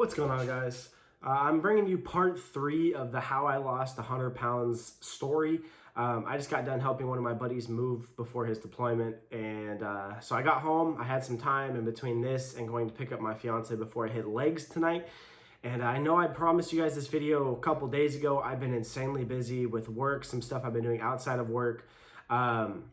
What's going on, guys? I'm bringing you part 3 of the How I Lost 100 Pounds story. I just got done helping one of my buddies move before his deployment, and so I got home. I had some time in between this and going to pick up my fiance before I hit legs tonight. And I know I promised you guys this video a couple days ago. I've been insanely busy with work, some stuff I've been doing outside of work. And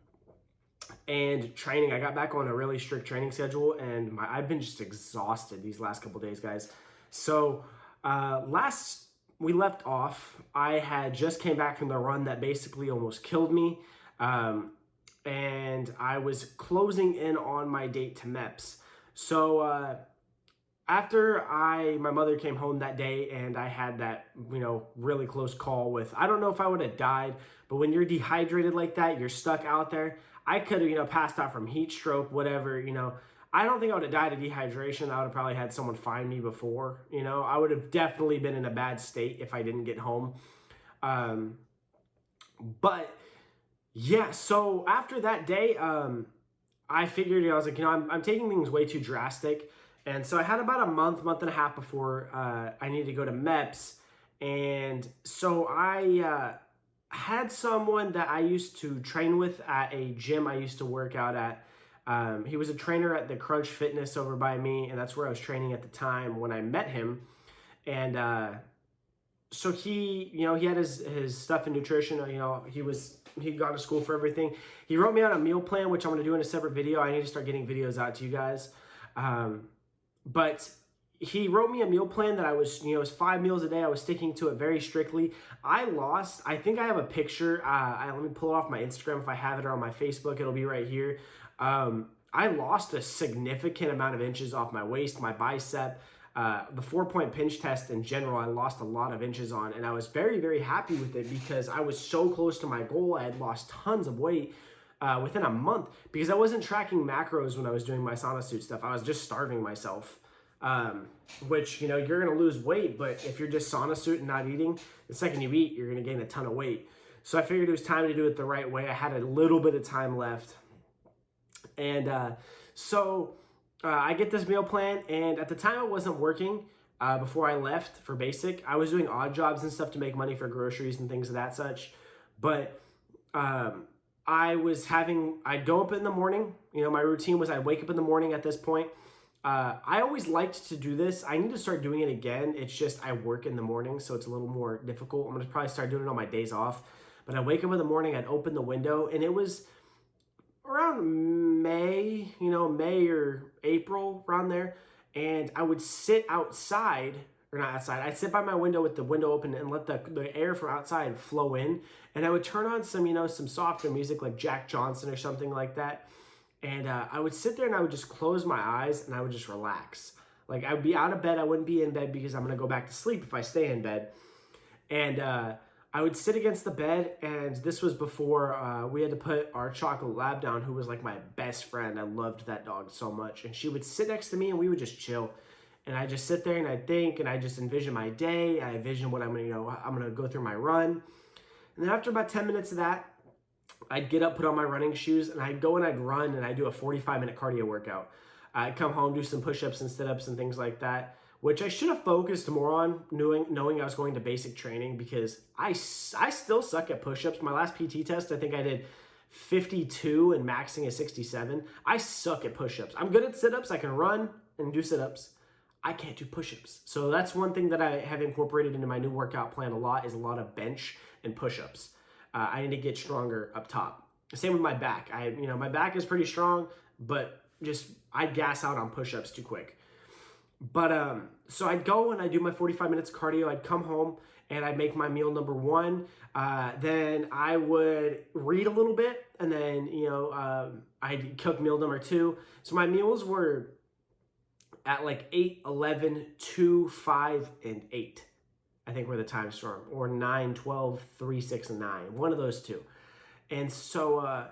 training. I got back on a really strict training schedule, and I've been just exhausted these last couple days, guys. So last we left off, I had just came back from the run that basically almost killed me, and I was closing in on my date to MEPs. So after my mother came home that day, and I had that really close call with, I don't know if I would have died, but when you're dehydrated like that, you're stuck out there. I could have passed out from heat stroke, whatever. I don't think I would have died of dehydration. I would have probably had someone find me before. I would have definitely been in a bad state if I didn't get home. But yeah, so after that day, I figured, I was like, I'm taking things way too drastic. And so I had about a month and a half before I needed to go to MEPs. And so I had someone that I used to train with at a gym I used to work out at. He was a trainer at the Crunch Fitness over by me, and that's where I was training at the time when I met him. And so he had his stuff in nutrition. He'd gone to school for everything. He wrote me out a meal plan, which I'm going to do in a separate video. I need to start getting videos out to you guys. But he wrote me a meal plan that I was, it was 5 meals a day. I was sticking to it very strictly. I think I have a picture. Let me pull it off my Instagram if I have it, or on my Facebook. It'll be right here. I lost a significant amount of inches off my waist, my bicep. The 4-point pinch test in general, I lost a lot of inches on, and I was very, very happy with it because I was so close to my goal. I had lost tons of weight within a month because I wasn't tracking macros when I was doing my sauna suit stuff. I was just starving myself, which, you're going to lose weight, but if you're just sauna suit and not eating, the second you eat, you're going to gain a ton of weight. So I figured it was time to do it the right way. I had a little bit of time left. And so I get this meal plan, and at the time it wasn't working. Before I left for basic, I was doing odd jobs and stuff to make money for groceries and things of that such. But I'd go up in the morning. My routine was I'd wake up in the morning at this point. I always liked to do this. I need to start doing it again. It's just I work in the morning, so it's a little more difficult. I'm going to probably start doing it on my days off. But I wake up in the morning, I'd open the window, and it was around May, May or April, around there. And I would sit outside, or not outside, I'd sit by my window with the window open and let the air from outside flow in. And I would turn on some softer music like Jack Johnson or something like that. And I would sit there and I would just close my eyes and I would just relax. Like, I would be out of bed. I wouldn't be in bed because I'm going to go back to sleep if I stay in bed. And I would sit against the bed, and this was before we had to put our chocolate lab down, who was like my best friend. I loved that dog so much. And she would sit next to me and we would just chill. And I just sit there and I think, and I just envision my day. I envision what I'm going to go through my run. And then after about 10 minutes of that, I'd get up, put on my running shoes, and I'd go and I'd run, and I'd do a 45-minute cardio workout. I'd come home, do some push-ups and sit-ups and things like that, which I should have focused more on knowing I was going to basic training, because I still suck at push-ups. My last PT test, I think I did 52 and maxing is 67. I suck at push-ups. I'm good at sit-ups. I can run and do sit-ups. I can't do push-ups. So that's one thing that I have incorporated into my new workout plan a lot, is a lot of bench and push-ups. I need to get stronger up top. Same with my back. My back is pretty strong, but I gas out on push-ups too quick. But so I'd go and I'd do my 45 minutes cardio. I'd come home and I'd make my meal number 1. Then I would read a little bit, and then I'd cook meal number 2. So my meals were at like 8, 11, 2, 5, and 8. I think were the times for them, or 9, 12, 3, 6, and 9. One of those two. And so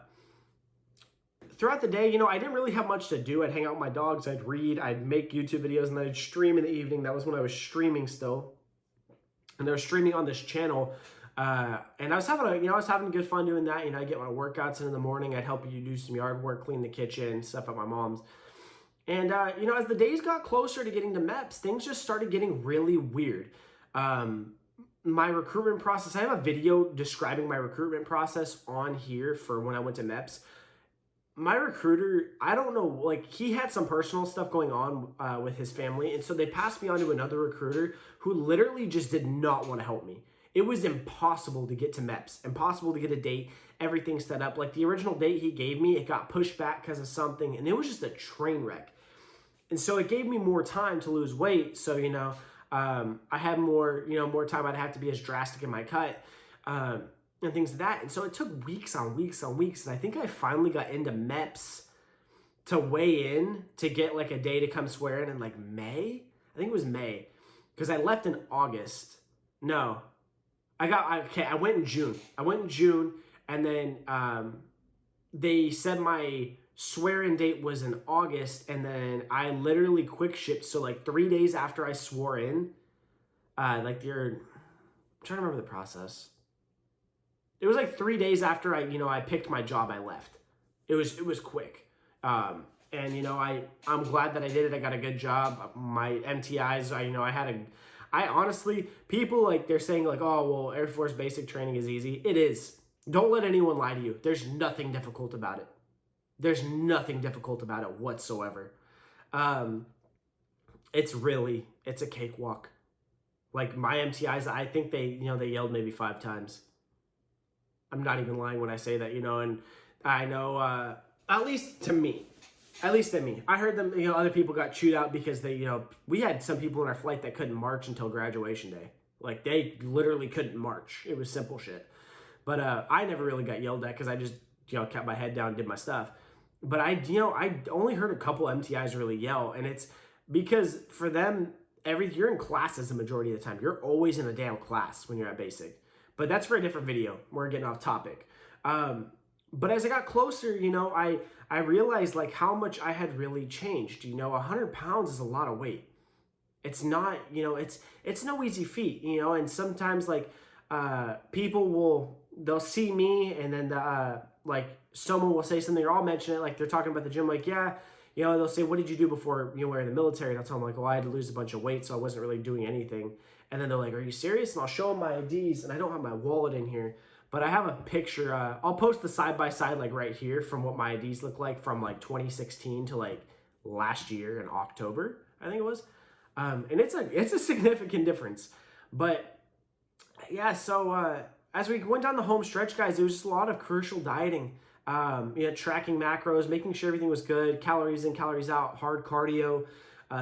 throughout the day, I didn't really have much to do. I'd hang out with my dogs, I'd read, I'd make YouTube videos, and then I'd stream in the evening. That was when I was streaming still. And I was streaming on this channel. And I was having good fun doing that. I'd get my workouts in the morning. I'd help you do some yard work, clean the kitchen, stuff at my mom's. And, as the days got closer to getting to MEPS, things just started getting really weird. My recruitment process, I have a video describing my recruitment process on here for when I went to MEPS. My recruiter, I don't know, like he had some personal stuff going on with his family. And so they passed me on to another recruiter who literally just did not want to help me. It was impossible to get to MEPS, impossible to get a date, everything set up. Like the original date he gave me, it got pushed back because of something, and it was just a train wreck. And so it gave me more time to lose weight. So, I had more time. I'd have to be as drastic in my cut and things like that. And so it took weeks on weeks on weeks. And I think I finally got into MEPS to weigh in to get like a day to come swear in like May. I think it was May because I left in August. No, I went in June. And then they said my swear-in date was in August, and then I literally quick shipped. So like 3 days after I swore in, I'm trying to remember the process. It was like 3 days after I picked my job, I left. It was quick. I'm glad that I did it. I got a good job. My MTIs, I honestly, people like they're saying like, oh, well, Air Force basic training is easy. It is. Don't let anyone lie to you. There's nothing difficult about it. There's nothing difficult about it whatsoever. It's a cakewalk. Like my MTIs, I think they yelled maybe 5 times. I'm not even lying when I say that, and I know, at least to me, I heard them, other people got chewed out because we had some people in our flight that couldn't march until graduation day. Like they literally couldn't march. It was simple shit. But I never really got yelled at because I just, kept my head down and did my stuff. But I only heard a couple MTIs really yell, and it's because for them, you're in classes the majority of the time. You're always in a damn class when you're at basic. But that's for a different video. We're getting off topic. But as I got closer, I realized like how much I had really changed. 100 pounds is a lot of weight. It's not, it's no easy feat, and sometimes like they'll see me and then someone will say something or I'll mention it, like they're talking about the gym, like, yeah, they'll say, what did you do before you were in the military? And I'll tell them like, well, I had to lose a bunch of weight, so I wasn't really doing anything. And then they're like, are you serious? And I'll show them my IDs, and I don't have my wallet in here, but I have a picture. I'll post the side-by-side like right here from what my IDs look like from like 2016 to like last year in October, I think it was. And it's a significant difference. But yeah, so as we went down the home stretch, guys, there was just a lot of crucial dieting. Tracking macros, making sure everything was good, calories in, calories out, hard cardio,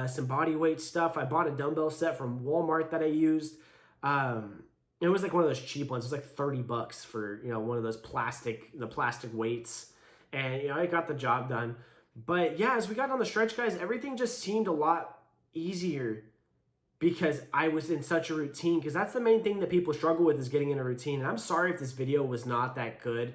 some body weight stuff. I bought a dumbbell set from Walmart that I used. It was like one of those cheap ones. It was like $30 for, one of those plastic weights. And, I got the job done. But yeah, as we got on the stretch, guys, everything just seemed a lot easier because I was in such a routine. Because that's the main thing that people struggle with is getting in a routine. And I'm sorry if this video was not that good.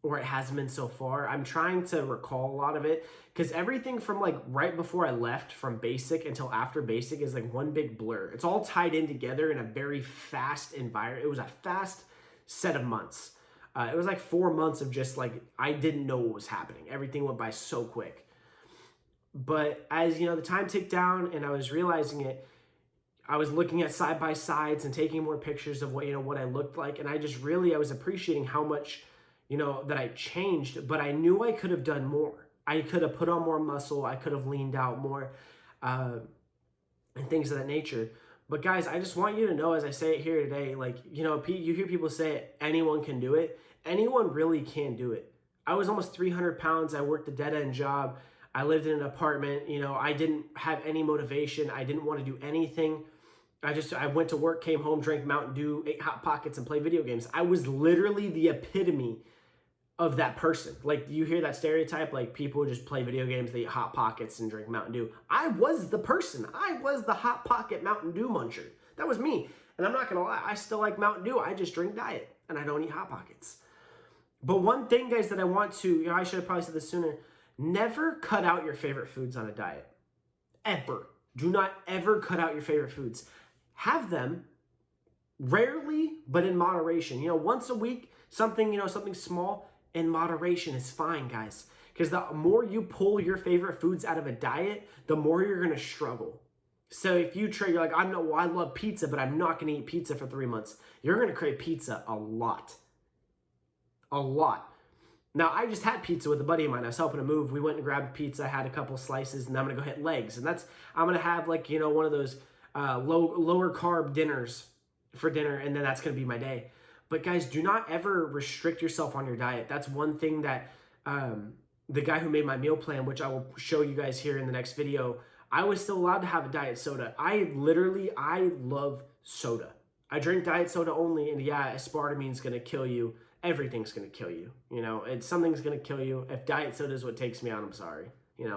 Or it hasn't been so far. I'm trying to recall a lot of it because everything from like right before I left from basic until after basic is like one big blur. It's all tied in together in a very fast environment. It was a fast set of months. It was like 4 months of just like, I didn't know what was happening. Everything went by so quick. But as the time ticked down and I was realizing it, I was looking at side-by-sides and taking more pictures of what I looked like. And I was appreciating how much that I changed, but I knew I could have done more. I could have put on more muscle. I could have leaned out more and things of that nature. But guys, I just want you to know, as I say it here today, like, you hear people say it, anyone can do it. Anyone really can do it. I was almost 300 pounds. I worked a dead-end job. I lived in an apartment. I didn't have any motivation. I didn't want to do anything. I went to work, came home, drank Mountain Dew, ate Hot Pockets, and played video games. I was literally the epitome of that person. Like, you hear that stereotype, like people just play video games, they eat Hot Pockets and drink Mountain Dew. I was the person. I was the Hot Pocket Mountain Dew muncher. That was me. And I'm not gonna lie, I still like Mountain Dew. I just drink Diet and I don't eat Hot Pockets. But one thing, guys, that I want to, I should have probably said this sooner, never cut out your favorite foods on a diet. Ever. Do not ever cut out your favorite foods. Have them rarely, but in moderation. Once a week, something small in moderation is fine, guys. Because the more you pull your favorite foods out of a diet, the more you're going to struggle. So if you try, you're like, I know, well, I love pizza, but I'm not going to eat pizza for 3 months. You're going to crave pizza a lot. A lot. Now, I just had pizza with a buddy of mine. I was helping him move. We went and grabbed pizza, had a couple slices, and I'm going to go hit legs. And I'm going to have like, one of those lower carb dinners for dinner, and then that's going to be my day. But guys, do not ever restrict yourself on your diet. That's one thing that the guy who made my meal plan, which I will show you guys here in the next video, I was still allowed to have a diet soda. I love soda. I drink diet soda only, and yeah, aspartame's going to kill you. Everything's going to kill you. Something's going to kill you. If diet soda is what takes me out, I'm sorry. And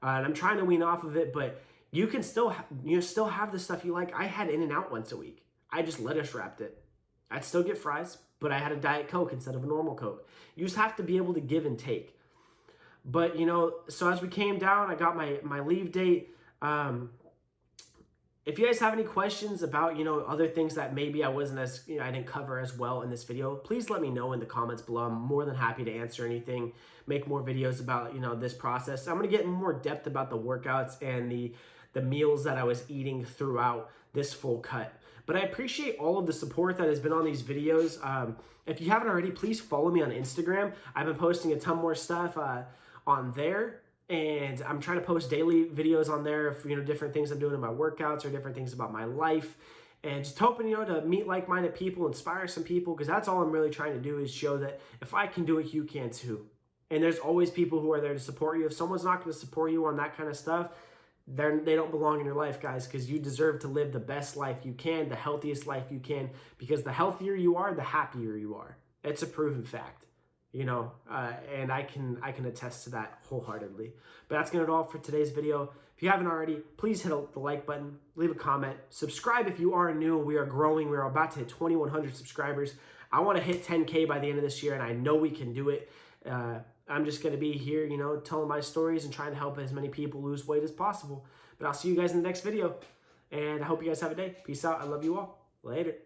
I'm trying to wean off of it, but you can still have the stuff you like. I had In-N-Out once a week. I just lettuce wrapped it. I'd still get fries, but I had a Diet Coke instead of a normal Coke. You just have to be able to give and take. But, so as we came down, I got my leave date. If you guys have any questions about, other things that maybe I wasn't as, I didn't cover as well in this video, please let me know in the comments below. I'm more than happy to answer anything, make more videos about, this process. I'm going to get in more depth about the workouts and the meals that I was eating throughout this full cut. But I appreciate all of the support that has been on these videos. If you haven't already, please follow me on Instagram. I've been posting a ton more stuff on there. And I'm trying to post daily videos on there of, different things I'm doing in my workouts or different things about my life. And just hoping, to meet like-minded people, inspire some people, because that's all I'm really trying to do is show that if I can do it, you can too. And there's always people who are there to support you. If someone's not going to support you on that kind of stuff, they don't belong in your life, guys, because you deserve to live the best life you can, the healthiest life you can, because the healthier you are, the happier you are. It's a proven fact. And I can attest to that wholeheartedly. But that's going to do all for today's video. If you haven't already, please hit the like button, leave a comment, subscribe if you are new. We are growing. We're about to hit 2,100 subscribers. I want to hit 10K by the end of this year, and I know we can do it. I'm just going to be here, telling my stories and trying to help as many people lose weight as possible. But I'll see you guys in the next video, and I hope you guys have a day. Peace out. I love you all. Later.